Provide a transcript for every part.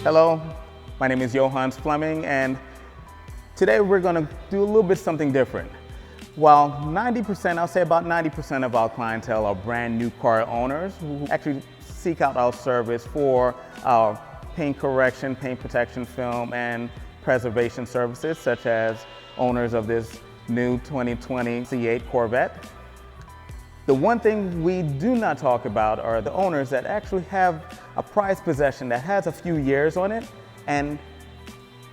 Hello, my name is Johannes Fleming, and today we're going to do a little bit something different. While 90%, I'll say about 90% of our clientele are brand new car owners who actually seek out our service for our paint correction, paint protection film, and preservation services, such as owners of this new 2020 C8 Corvette. The one thing we do not talk about are the owners that actually have a prized possession that has a few years on it and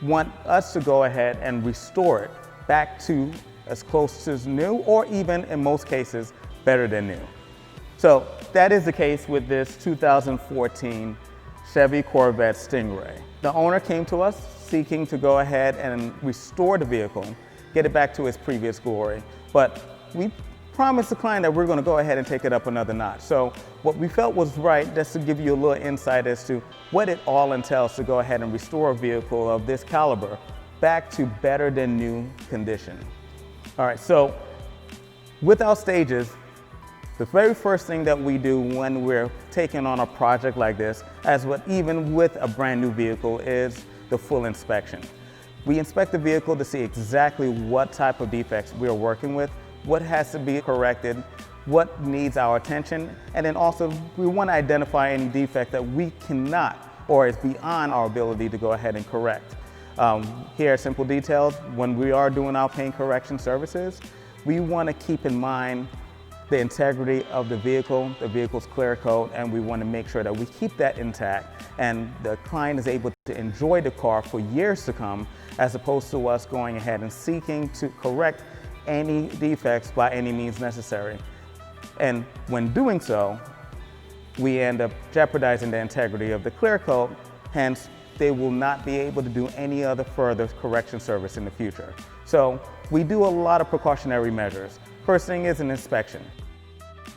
want us to go ahead and restore it back to as close to new, or even in most cases, better than new. So that is the case with this 2014 Chevy Corvette Stingray. The owner came to us seeking to go ahead and restore the vehicle, get it back to its previous glory, but we promised the client that we're going to go ahead and take it up another notch. So what we felt was right, just to give you a little insight as to what it all entails to go ahead and restore a vehicle of this caliber back to better than new condition. All right, so with our stages, the very first thing that we do when we're taking on a project like this, even with a brand new vehicle, is the full inspection. We inspect the vehicle to see exactly what type of defects we are working with, what has to be corrected, what needs our attention, and then also we want to identify any defect that we cannot or is beyond our ability to go ahead and correct. Here at Simple Details, when we are doing our paint correction services, we want to keep in mind the integrity of the vehicle's clear coat, and we want to make sure that we keep that intact and the client is able to enjoy the car for years to come, as opposed to us going ahead and seeking to correct any defects by any means necessary. And when doing so, we end up jeopardizing the integrity of the clear coat, hence they will not be able to do any other further correction service in the future. So we do a lot of precautionary measures. First thing is an inspection.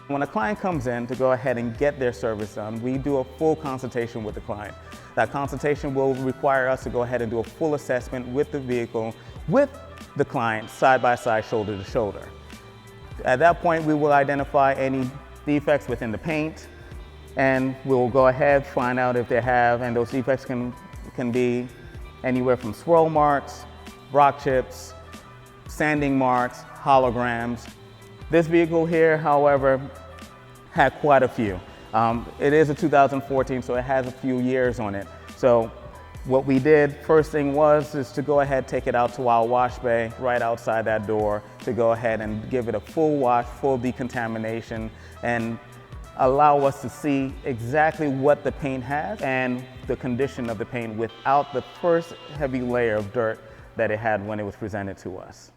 When a client comes in to go ahead and get their service done, we do a full consultation with the client. That consultation will require us to go ahead and do a full assessment with the vehicle, with the client side by side, shoulder to shoulder. At that point, we will identify any defects within the paint, and we'll go ahead, find out if they have, and those defects can be anywhere from swirl marks, rock chips, sanding marks, holograms. This vehicle here, however, had quite a few. It is a 2014, so it has a few years on it. So what we did, first thing is to go ahead, take it out to our wash bay right outside that door to go ahead and give it a full wash, full decontamination, and allow us to see exactly what the paint has and the condition of the paint without the first heavy layer of dirt that it had when it was presented to us.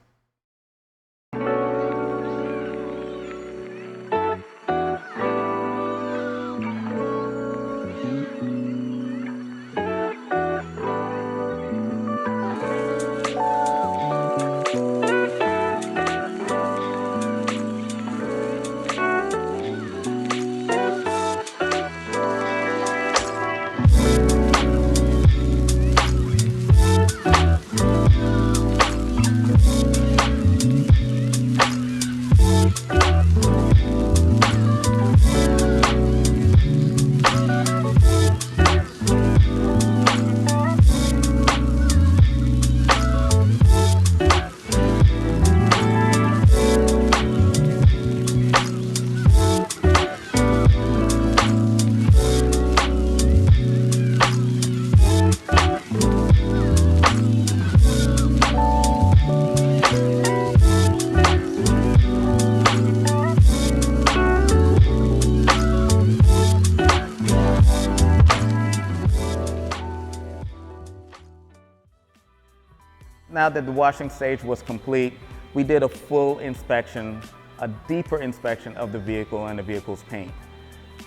Now that the washing stage was complete, we did a full inspection, a deeper inspection of the vehicle and the vehicle's paint.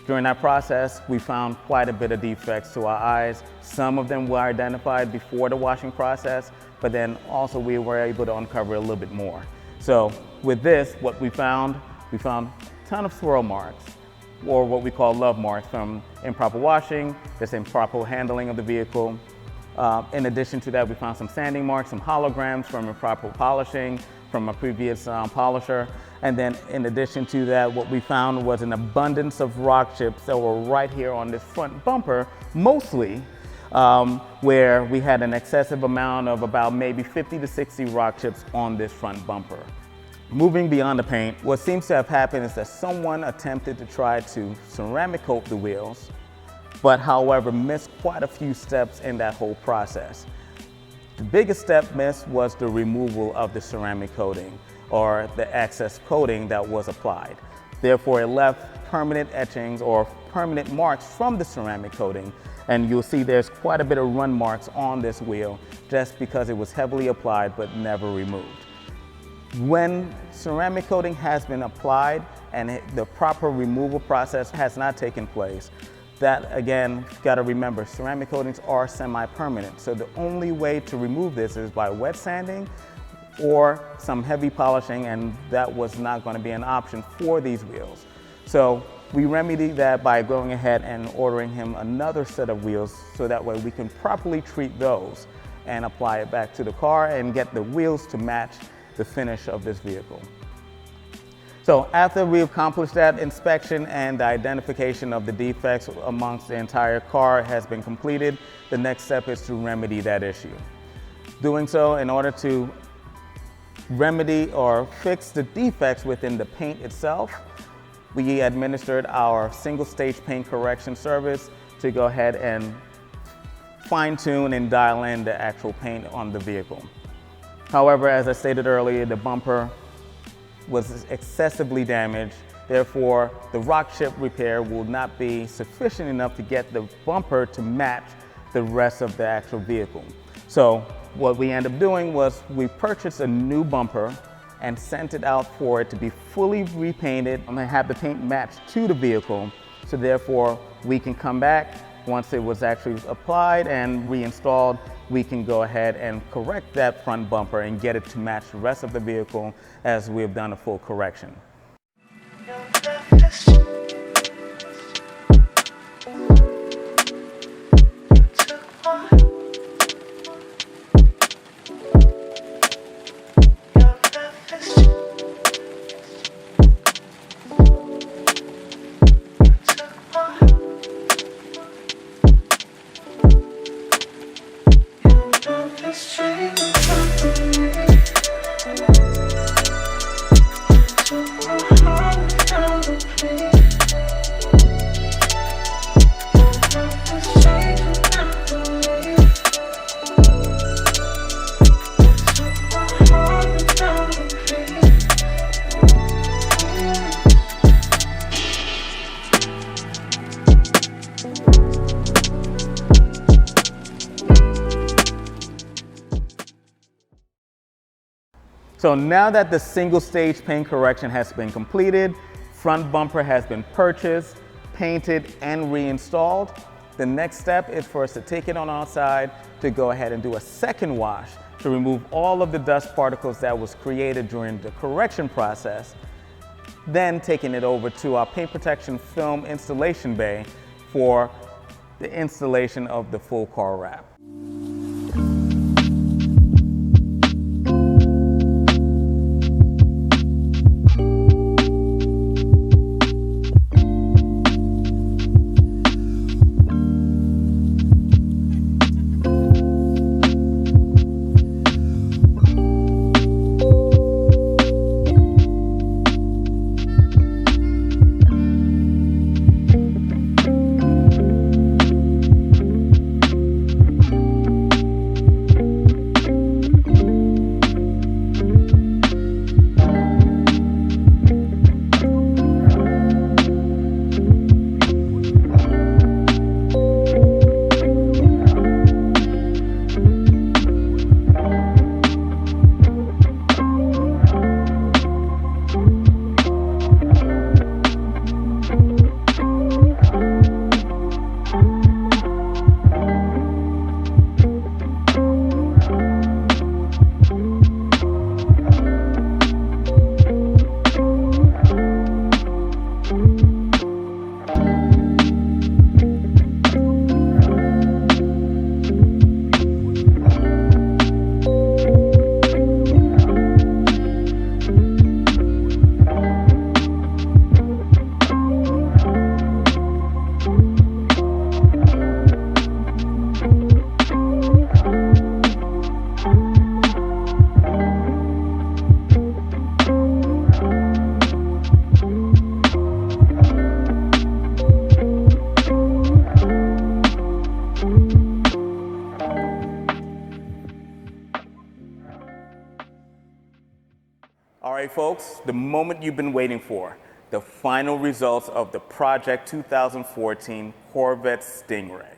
During that process, we found quite a bit of defects to our eyes. Some of them were identified before the washing process, but then also we were able to uncover a little bit more. So with this, what we found a ton of swirl marks, or what we call love marks, from improper washing, this improper handling of the vehicle. In addition to that, we found some sanding marks, some holograms from improper polishing from a previous polisher. And then in addition to that, what we found was an abundance of rock chips that were right here on this front bumper, mostly where we had an excessive amount of about maybe 50 to 60 rock chips on this front bumper. Moving beyond the paint, what seems to have happened is that someone attempted to try to ceramic coat the wheels, but however missed quite a few steps in that whole process. The biggest step missed was the removal of the ceramic coating or the excess coating that was applied. Therefore, it left permanent etchings or permanent marks from the ceramic coating, and you'll see there's quite a bit of run marks on this wheel just because it was heavily applied but never removed. When ceramic coating has been applied and the proper removal process has not taken place, that again, gotta remember, ceramic coatings are semi-permanent. So the only way to remove this is by wet sanding or some heavy polishing, and that was not gonna be an option for these wheels. So we remedied that by going ahead and ordering him another set of wheels so that way we can properly treat those and apply it back to the car and get the wheels to match the finish of this vehicle. So after we accomplished that inspection and the identification of the defects amongst the entire car has been completed, the next step is to remedy that issue. Doing so, in order to remedy or fix the defects within the paint itself, we administered our single stage paint correction service to go ahead and fine tune and dial in the actual paint on the vehicle. However, as I stated earlier, the bumper was excessively damaged. Therefore, the rock chip repair will not be sufficient enough to get the bumper to match the rest of the actual vehicle. So what we ended up doing was we purchased a new bumper and sent it out for it to be fully repainted and have the paint matched to the vehicle. So therefore, we can come back once it was actually applied and reinstalled, we can go ahead and correct that front bumper and get it to match the rest of the vehicle as we have done a full correction. So now that the single stage paint correction has been completed, front bumper has been purchased, painted, and reinstalled, the next step is for us to take it on outside to go ahead and do a second wash to remove all of the dust particles that was created during the correction process, then taking it over to our paint protection film installation bay for the installation of the full car wrap. All right, folks, the moment you've been waiting for, the final results of the Project 2014 Corvette Stingray.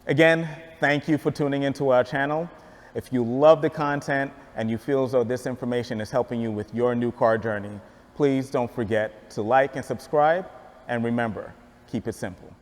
Again, thank you for tuning into our channel. If you love the content and you feel as though this information is helping you with your new car journey, please don't forget to like and subscribe, and remember, keep it simple.